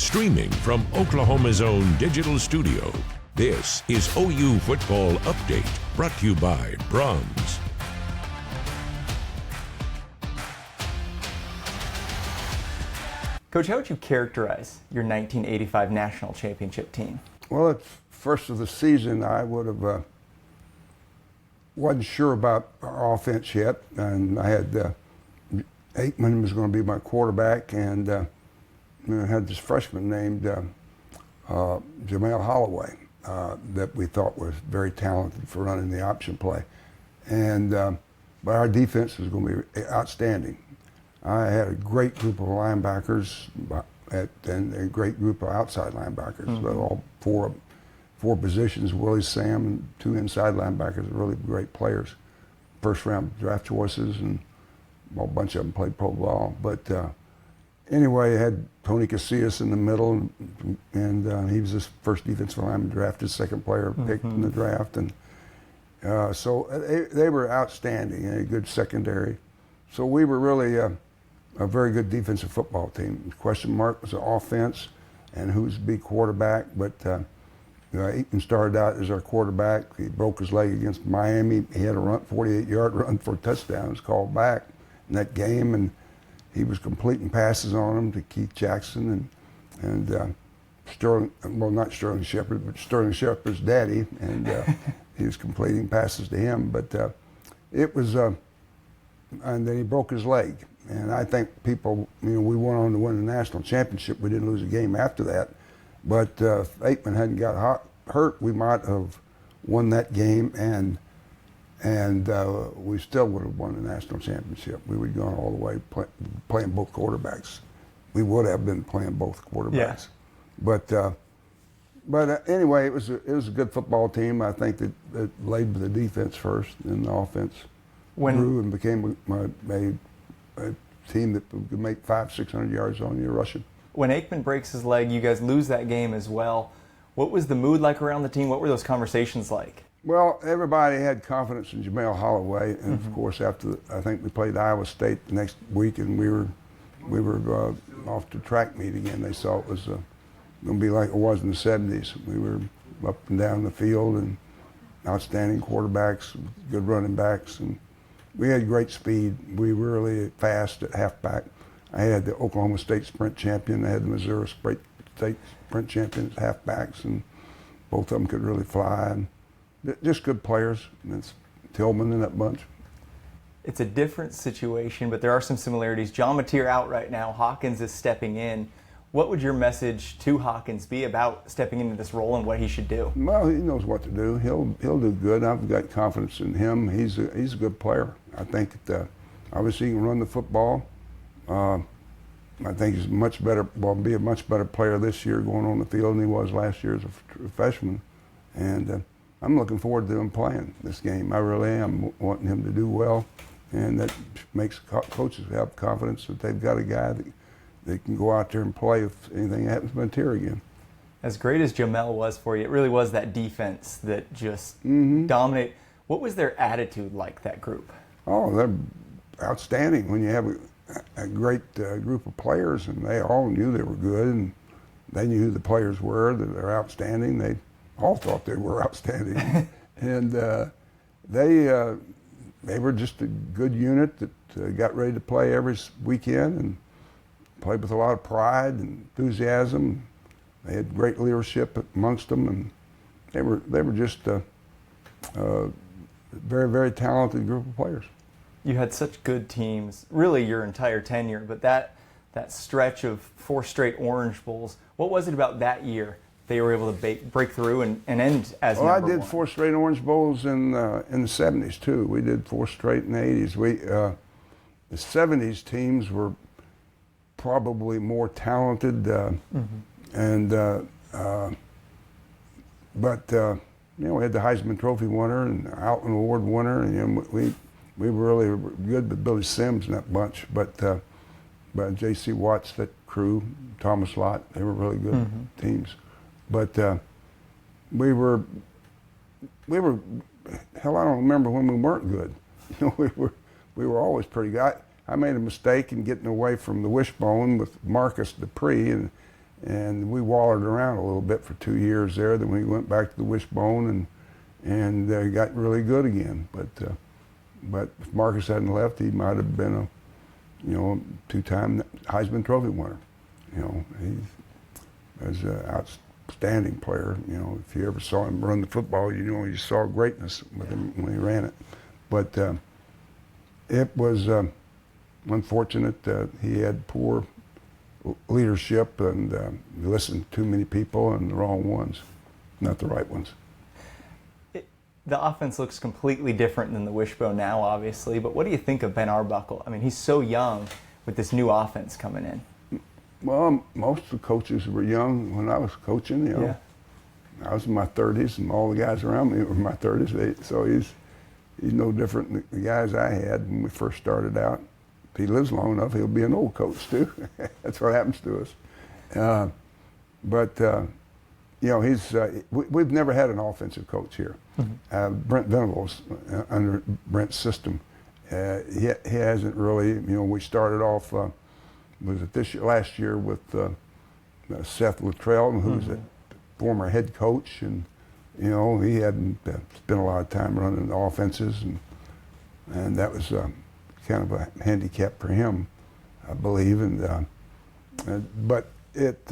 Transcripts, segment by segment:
Streaming from Oklahoma's own digital studio, this is OU Football Update, brought to you by Bronze. Coach, how would you characterize your 1985 national championship team? Well, at first of the season, I would have wasn't sure about our offense yet, and I had Aikman was going to be my quarterback, and I had this freshman named Jamel Holloway that we thought was very talented for running the option play, and but our defense was going to be outstanding. I had a great group of linebackers and a great group of outside linebackers. Mm-hmm. All four positions, Willie, Sam, and two inside linebackers, really great players. First round draft choices, and a bunch of them played pro ball. But anyway, I had Tony Casillas in the middle, and he was the first defensive lineman drafted, second player picked in the draft. And so they were outstanding, and a good secondary. So we were really a very good defensive football team. The question mark was the offense and who's to be quarterback. But Eaton started out as our quarterback. He broke his leg against Miami. He had a 48-yard run for a touchdown. It was called back in that game, and he was completing passes on them to Keith Jackson and Sterling. Well, not Sterling Shepard, but Sterling Shepard's daddy, and he was completing passes to him. But it was. And then he broke his leg. And I think people, we went on to win the national championship. We didn't lose a game after that. But if Aikman hadn't got hurt, we might have won that game, and we still would have won the national championship. We would have gone all the way playing both quarterbacks. We would have been playing both quarterbacks. Yeah. But anyway, it was a good football team. I think that it laid with the defense first, and the offense grew and became a team that could make 500-600 yards on you rushing. When Aikman breaks his leg, you guys lose that game as well. What was the mood like around the team? What were those conversations like? Well, everybody had confidence in Jamel Holloway, and of course, after I think we played Iowa State the next week, and we were off to track meet again. They saw it was going to be like it was in the '70s. We were up and down the field, and outstanding quarterbacks, good running backs, and we had great speed. We were really fast at halfback. I had the Oklahoma State sprint champion. I had the Missouri State sprint champion at halfbacks, and both of them could really fly. And just good players. And it's Tillman and that bunch. It's a different situation, but there are some similarities. John Mateer out right now. Hawkins is stepping in. What would your message to Hawkins be about stepping into this role and what he should do? Well, he knows what to do. He'll do good. I've got confidence in him. He's a good player. I think that obviously he can run the football. I think he's much better. Will be a much better player this year going on the field than he was last year as a freshman. And I'm looking forward to him playing this game. I really am wanting him to do well, and that makes coaches have confidence that they've got a guy that they can go out there and play if anything happens to Mateer again. As great as Jamel was for you, it really was that defense that just dominated. What was their attitude like, that group? Oh, they're outstanding when you have a great group of players, and they all knew they were good, and they knew who the players were, that they're outstanding. They all thought they were outstanding. And they were just a good unit that got ready to play every weekend and played with a lot of pride and enthusiasm. They had great leadership amongst them, and they were just a very, very talented group of players. You had such good teams, really your entire tenure, but that stretch of 4 straight Orange Bowls, what was it about that year they were able to break through and end as number one? Well, I did 4 straight Orange Bowls in the 70s too. We did 4 straight in the 80s. The 70s teams were probably more talented, but we had the Heisman Trophy winner and Outland Award winner, and we were really good with Billy Sims in that bunch. But J.C. Watts, that crew, Thomas Lott, they were really good teams. But we were hell, I don't remember when we weren't good. We were always pretty good. I made a mistake in getting away from the wishbone with Marcus Dupree, and we wallered around a little bit for 2 years there. Then we went back to the Wishbone and got really good again. But if Marcus hadn't left, he might have been a two-time Heisman Trophy winner. He was an outstanding player. If you ever saw him run the football, you saw greatness with him when he ran it. But it was unfortunate that he had poor leadership and listened to too many people and the wrong ones, not the right ones. The offense looks completely different than the Wishbone now, obviously, but what do you think of Ben Arbuckle? I mean, he's so young with this new offense coming in. Well, most of the coaches were young when I was coaching, Yeah. I was in my 30s, and all the guys around me were in my 30s, so he's no different than the guys I had when we first started out. If he lives long enough, he'll be an old coach, too. That's what happens to us. We've never had an offensive coach here. Mm-hmm. Brent Venables, under Brent's system, he hasn't really. We started off last year with Seth Luttrell, who's a former head coach, and he hadn't spent a lot of time running the offenses, and that was kind of a handicap for him, I believe. But it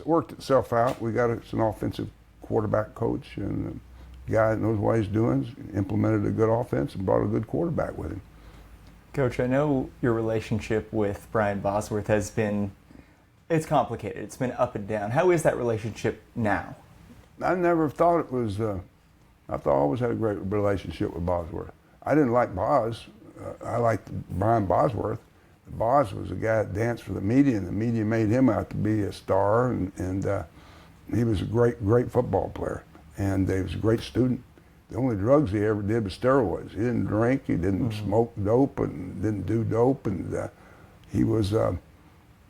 worked itself out. We got us an offensive quarterback coach and a guy that knows what he's doing, implemented a good offense and brought a good quarterback with him. Coach, I know your relationship with Brian Bosworth it's complicated. It's been up and down. How is that relationship now? I never thought it was, I always had a great relationship with Bosworth. I didn't like Boz. I liked Brian Bosworth. Boz was a guy that danced for the media, and the media made him out to be a star, and he was a great football player, and he was a great student. The only drugs he ever did was steroids. He didn't drink, he didn't smoke dope, and didn't do dope, and he was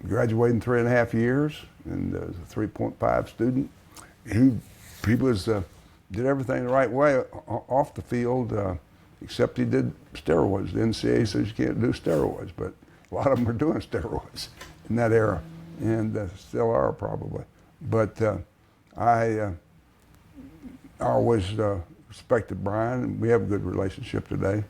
graduated in 3.5 years, and was a 3.5 student. He was did everything the right way off the field, except he did steroids. The NCAA says you can't do steroids, but a lot of them were doing steroids in that era, and still are probably. But I always respected Brian, and we have a good relationship today.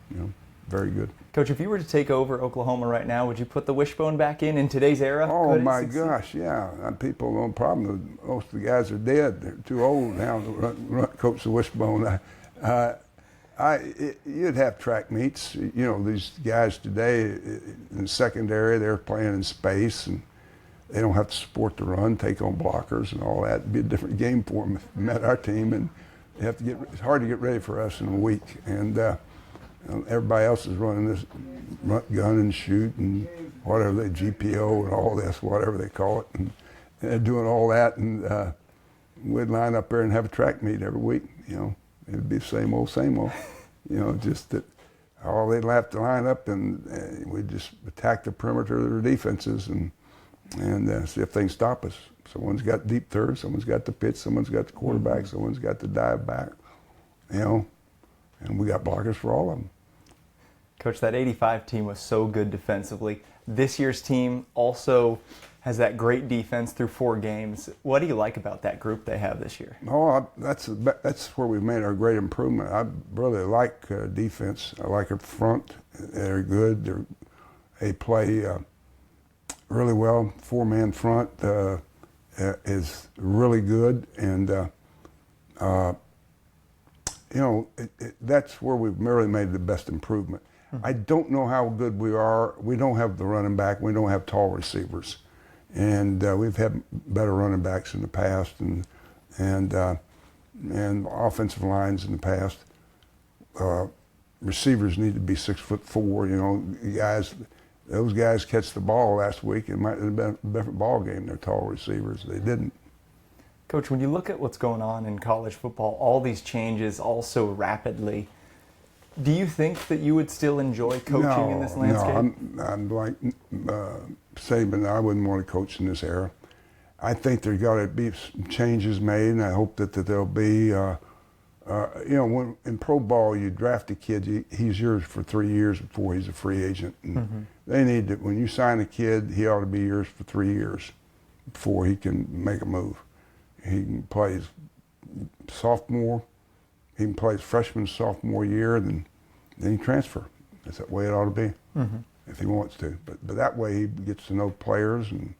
Very good. Coach, if you were to take over Oklahoma right now, would you put the Wishbone back in today's era? Oh my gosh, yeah. People no problem. Most of the guys are dead. They're too old now to coach the Wishbone. You'd have track meets. These guys today in secondary, they're playing in space, and they don't have to support the run, take on blockers and all that. It'd be a different game for them if they met our team, and it's hard to get ready for us in a week. And everybody else is running this gun and shoot and whatever GPO and all this, whatever they call it, and they're doing all that, and we'd line up there and have a track meet every week. It'd be the same old. Just that they'd have to line up, and we'd just attack the perimeter of their defenses and see if they can stop us. Someone's got deep third, someone's got the pitch, someone's got the quarterback, someone's got the dive back, and we got blockers for all of them. Coach, that 85 team was so good defensively. This year's team also has that great defense through 4 games. What do you like about that group they have this year? Oh, that's where we've made our great improvement. I really like defense. I like our front. They're good. They play really well. 4-man front is really good, and that's where we've really made the best improvement. I don't know how good we are. We don't have the running back. We don't have tall receivers. And we've had better running backs in the past, and offensive lines in the past. Receivers need to be 6'4". Those guys catch the ball last week. It might have been a different ball game. They're tall receivers. They didn't. Coach, when you look at what's going on in college football, all these changes all so rapidly, do you think that you would still enjoy coaching in this landscape? No, I'm like Saban. I wouldn't want to coach in this era. I think there's got to be changes made, and I hope that there'll be. When in pro ball you draft a kid, he's yours for 3 years before he's a free agent. And they need to. When you sign a kid, he ought to be yours for 3 years before he can make a move. He can play his sophomore, he can play his freshman, sophomore year, and then he transfer. That's that way it ought to be, if he wants to. But that way he gets to know players and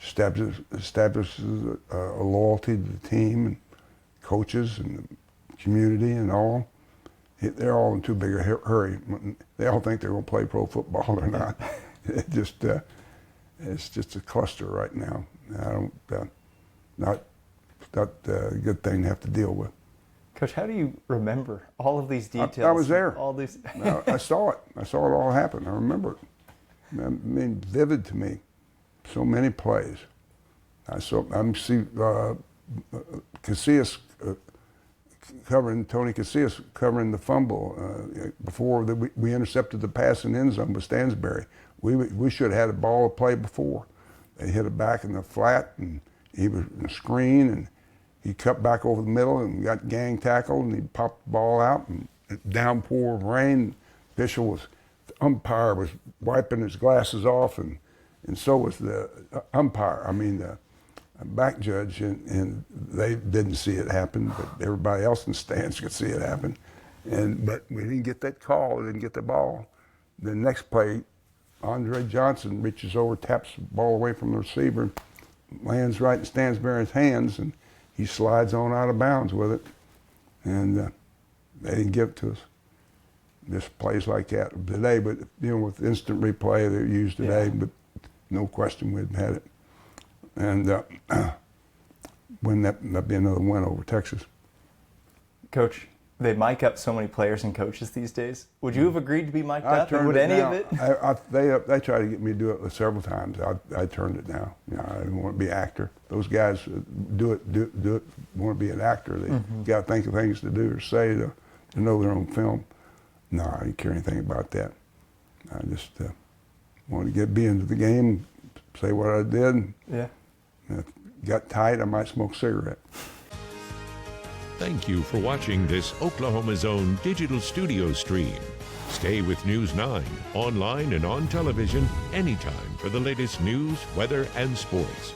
establishes a loyalty to the team and coaches and the community and all. They're all in too big a hurry. They all think they're going to play pro football or not. It's just a cluster right now. I don't, not a good thing to have to deal with. Coach, how do you remember all of these details? I was there. All these. I saw it. I saw it all happen. I remember it. I mean, vivid to me. So many plays. I see Casillas covering, Tony Casillas covering the fumble before we intercepted the pass in end zone with Stansbury. We should have had a ball to play before. They hit it back in the flat, and he was in the screen, and he cut back over the middle and got gang tackled, and he popped the ball out, and downpour of rain. The umpire was wiping his glasses off, and so was the umpire. I mean, the back judge, and they didn't see it happen, but everybody else in the stands could see it happen. But we didn't get that call. We didn't get the ball. The next play, Andre Johnson reaches over, taps the ball away from the receiver, lands right in Stansbury's hands, and he slides on out of bounds with it. And they didn't give it to us. Just plays like that today, but with instant replay they're used today, but no question we'd had it. And that'd be another win over Texas. Coach, they mic up so many players and coaches these days. Would you have agreed to be mic'd up? And would any of it? They tried to get me to do it several times. I turned it down. I didn't want to be an actor. Those guys do it. Want to be an actor. They got to think of things to do or say to know their own film. No, I didn't care anything about that. I just wanted to be into the game, say what I did. Yeah. If it got tight, I might smoke a cigarette. Thank you for watching this Oklahoma Zone digital studio stream. Stay with News 9, online and on television anytime for the latest news, weather, and sports.